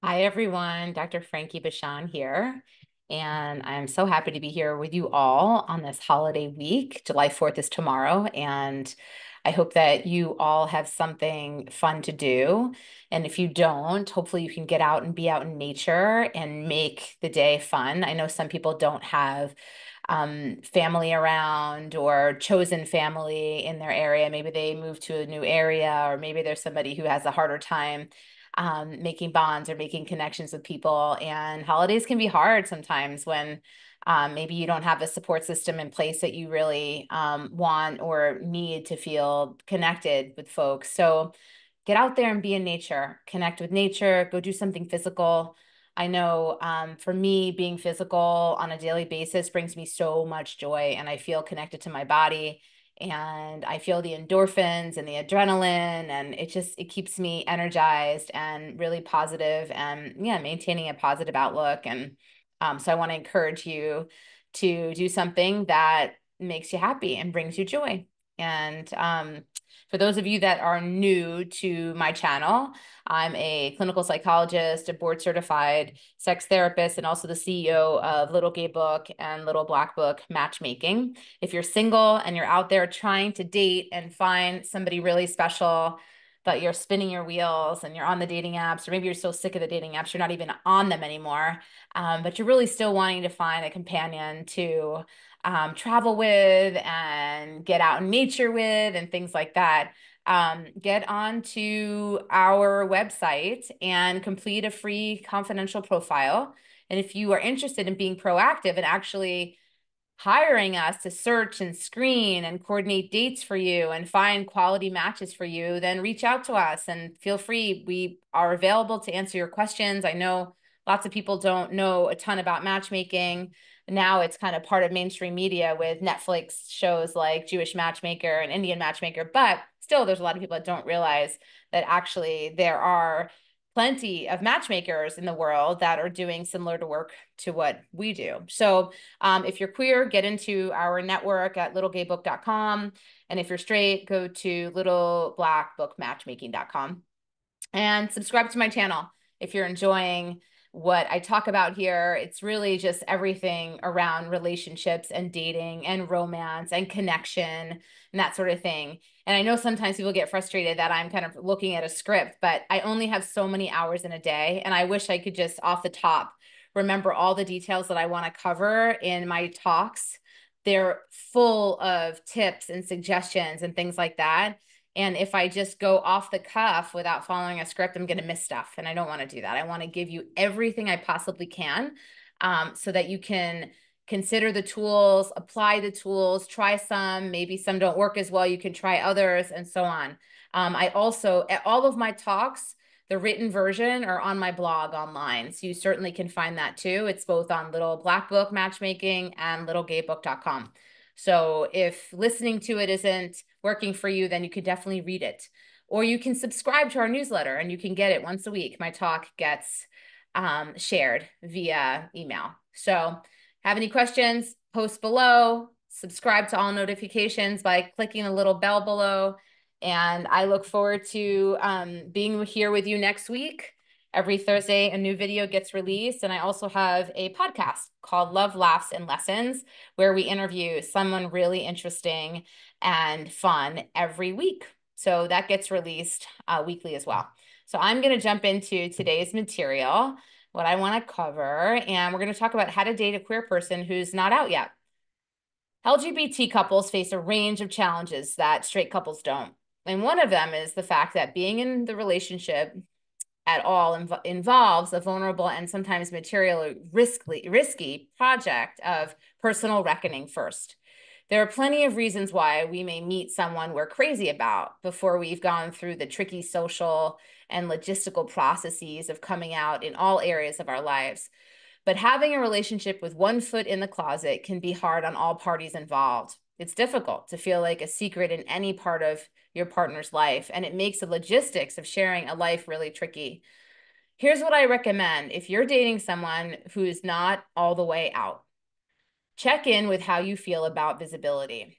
Hi, everyone. Dr. Frankie Bashan here. And I'm so happy to be here with you all on this holiday week. July 4th is tomorrow. And I hope that you all have something fun to do. And if you don't, hopefully you can get out and be out in nature and make the day fun. I know some people don't have family around or chosen family in their area. Maybe they moved to a new area, or maybe there's somebody who has a harder time making bonds or making connections with people. And holidays can be hard sometimes when maybe you don't have a support system in place that you really want or need to feel connected with folks. So get out there and be in nature, connect with nature, go do something physical. I know for me, being physical on a daily basis brings me so much joy, and I feel connected to my body, and I feel the endorphins and the adrenaline, and it keeps me energized and really positive, and yeah, maintaining a positive outlook. And so I want to encourage you to do something that makes you happy and brings you joy. And for those of you that are new to my channel, I'm a clinical psychologist, a board certified sex therapist, and also the CEO of Little Gay Book and Little Black Book Matchmaking. If you're single and you're out there trying to date and find somebody really special, but you're spinning your wheels and you're on the dating apps, or maybe you're so sick of the dating apps, you're not even on them anymore, but you're really still wanting to find a companion to travel with and get out in nature with and things like that, get onto our website and complete a free confidential profile. And if you are interested in being proactive and actually hiring us to search and screen and coordinate dates for you and find quality matches for you, then reach out to us and feel free. We are available to answer your questions. I know lots of people don't know a ton about matchmaking. Now it's kind of part of mainstream media with Netflix shows like Jewish Matchmaker and Indian Matchmaker, but still there's a lot of people that don't realize that actually there are plenty of matchmakers in the world that are doing similar to work to what we do. So if you're queer, get into our network at littlegaybook.com. And if you're straight, go to littleblackbookmatchmaking.com and subscribe to my channel. If you're enjoying what I talk about here, it's really just everything around relationships and dating and romance and connection and that sort of thing. And I know sometimes people get frustrated that I'm kind of looking at a script, but I only have so many hours in a day. And I wish I could just off the top remember all the details that I want to cover in my talks. They're full of tips and suggestions and things like that. And if I just go off the cuff without following a script, I'm going to miss stuff. And I don't want to do that. I want to give you everything I possibly can, so that you can consider the tools, apply the tools, try some, maybe some don't work as well. You can try others and so on. I also, at all of my talks, the written version are on my blog online. So you certainly can find that too. It's both on Little Black Book Matchmaking and littlegaybook.com. So if listening to it isn't working for you, then you could definitely read it. Or you can subscribe to our newsletter and you can get it once a week. My talk gets shared via email. So have any questions, post below, subscribe to all notifications by clicking the little bell below. And I look forward to being here with you next week. Every Thursday, a new video gets released. And I also have a podcast called Love, Laughs, and Lessons, where we interview someone really interesting and fun every week. So that gets released weekly as well. So I'm going to jump into today's material, what I want to cover, and we're going to talk about how to date a queer person who's not out yet. LGBT couples face a range of challenges that straight couples don't. And one of them is the fact that being in the relationship at all involves a vulnerable and sometimes materially risky project of personal reckoning first. There are plenty of reasons why we may meet someone we're crazy about before we've gone through the tricky social and logistical processes of coming out in all areas of our lives. But having a relationship with one foot in the closet can be hard on all parties involved. It's difficult to feel like a secret in any part of your partner's life, and it makes the logistics of sharing a life really tricky. Here's what I recommend if you're dating someone who's not all the way out. Check in with how you feel about visibility.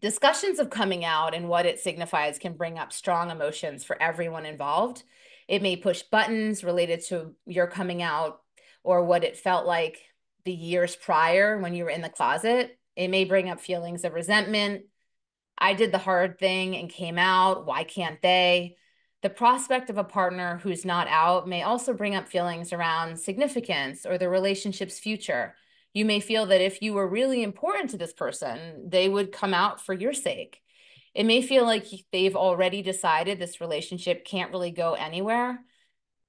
Discussions of coming out and what it signifies can bring up strong emotions for everyone involved. It may push buttons related to your coming out or what it felt like the years prior when you were in the closet. It may bring up feelings of resentment. I did the hard thing and came out. Why can't they? The prospect of a partner who's not out may also bring up feelings around significance or the relationship's future. You may feel that if you were really important to this person, they would come out for your sake. It may feel like they've already decided this relationship can't really go anywhere.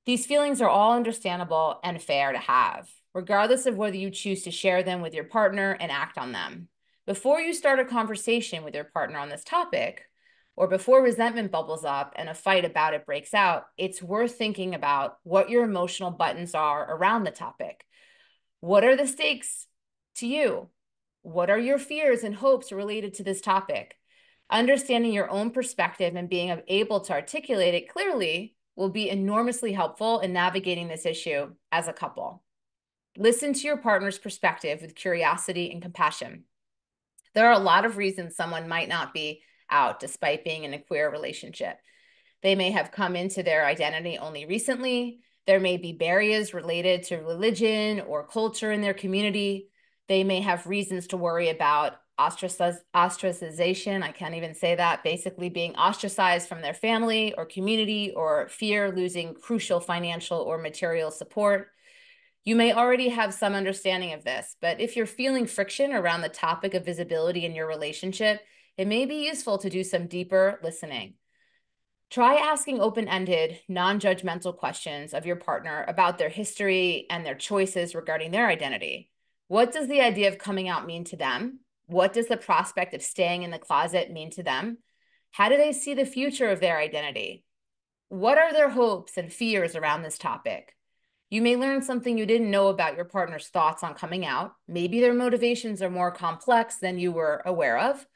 These feelings are all understandable and fair to have, regardless of whether you choose to share them with your partner and act on them. Before you start a conversation with your partner on this topic, or before resentment bubbles up and a fight about it breaks out, it's worth thinking about what your emotional buttons are around the topic. What are the stakes to you? What are your fears and hopes related to this topic? Understanding your own perspective and being able to articulate it clearly will be enormously helpful in navigating this issue as a couple. Listen to your partner's perspective with curiosity and compassion. There are a lot of reasons someone might not be out despite being in a queer relationship. They may have come into their identity only recently. There may be barriers related to religion or culture in their community. They may have reasons to worry about ostracization. I can't even say that. Basically being ostracized from their family or community, or fear losing crucial financial or material support. You may already have some understanding of this, but if you're feeling friction around the topic of visibility in your relationship, it may be useful to do some deeper listening. Try asking open-ended, non-judgmental questions of your partner about their history and their choices regarding their identity. What does the idea of coming out mean to them? What does the prospect of staying in the closet mean to them? How do they see the future of their identity? What are their hopes and fears around this topic? You may learn something you didn't know about your partner's thoughts on coming out. Maybe their motivations are more complex than you were aware of,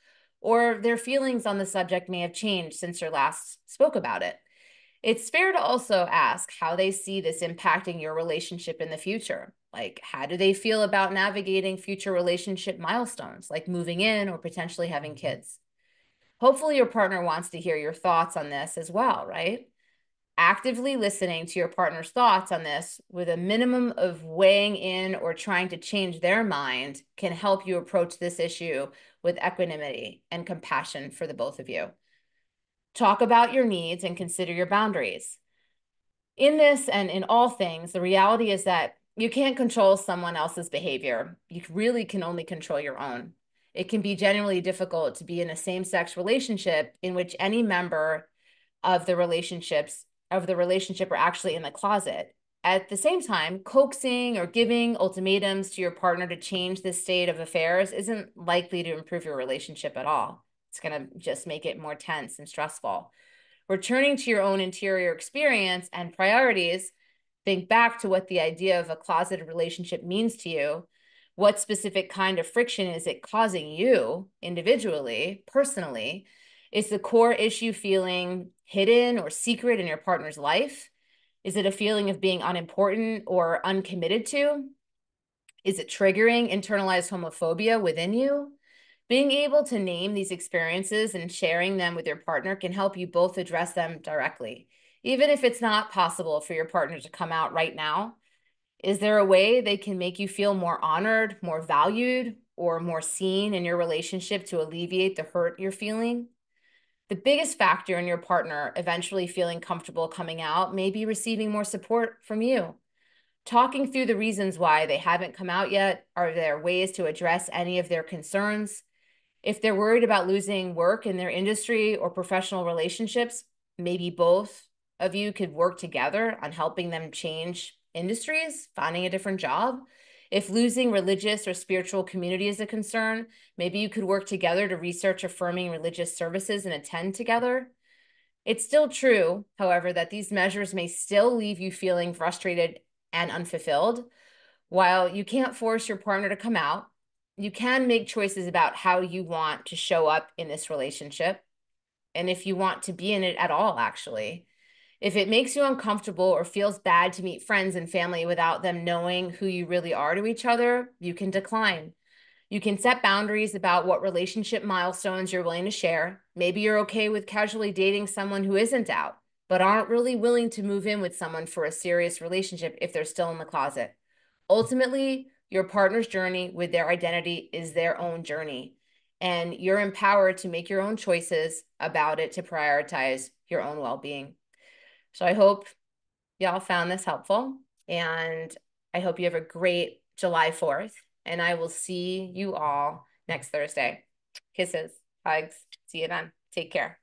or their feelings on the subject may have changed since you last spoke about it. It's fair to also ask how they see this impacting your relationship in the future. Like, how do they feel about navigating future relationship milestones, like moving in or potentially having kids? Hopefully, your partner wants to hear your thoughts on this as well, right? Actively listening to your partner's thoughts on this with a minimum of weighing in or trying to change their mind can help you approach this issue with equanimity and compassion for the both of you. Talk about your needs and consider your boundaries. In this and in all things, the reality is that you can't control someone else's behavior. You really can only control your own. It can be genuinely difficult to be in a same-sex relationship in which any member of the relationship are actually in the closet. At the same time, coaxing or giving ultimatums to your partner to change the state of affairs isn't likely to improve your relationship at all. It's going to just make it more tense and stressful. Returning to your own interior experience and priorities, think back to what the idea of a closeted relationship means to you. What specific kind of friction is it causing you individually, personally? Is the core issue feeling hidden or secret in your partner's life? Is it a feeling of being unimportant or uncommitted to? Is it triggering internalized homophobia within you? Being able to name these experiences and sharing them with your partner can help you both address them directly. Even if it's not possible for your partner to come out right now, is there a way they can make you feel more honored, more valued, or more seen in your relationship to alleviate the hurt you're feeling? The biggest factor in your partner eventually feeling comfortable coming out may be receiving more support from you. Talking through the reasons why they haven't come out yet. Are there ways to address any of their concerns? If they're worried about losing work in their industry or professional relationships, maybe both of you could work together on helping them change industries, finding a different job. If losing religious or spiritual community is a concern, maybe you could work together to research affirming religious services and attend together. It's still true, however, that these measures may still leave you feeling frustrated and unfulfilled. While you can't force your partner to come out, you can make choices about how you want to show up in this relationship and if you want to be in it at all, actually. If it makes you uncomfortable or feels bad to meet friends and family without them knowing who you really are to each other, you can decline. You can set boundaries about what relationship milestones you're willing to share. Maybe you're okay with casually dating someone who isn't out. but aren't really willing to move in with someone for a serious relationship if they're still in the closet. Ultimately, your partner's journey with their identity is their own journey, and you're empowered to make your own choices about it to prioritize your own well-being. So I hope y'all found this helpful, and I hope you have a great July 4th, and I will see you all next Thursday. Kisses, hugs, see you then. Take care.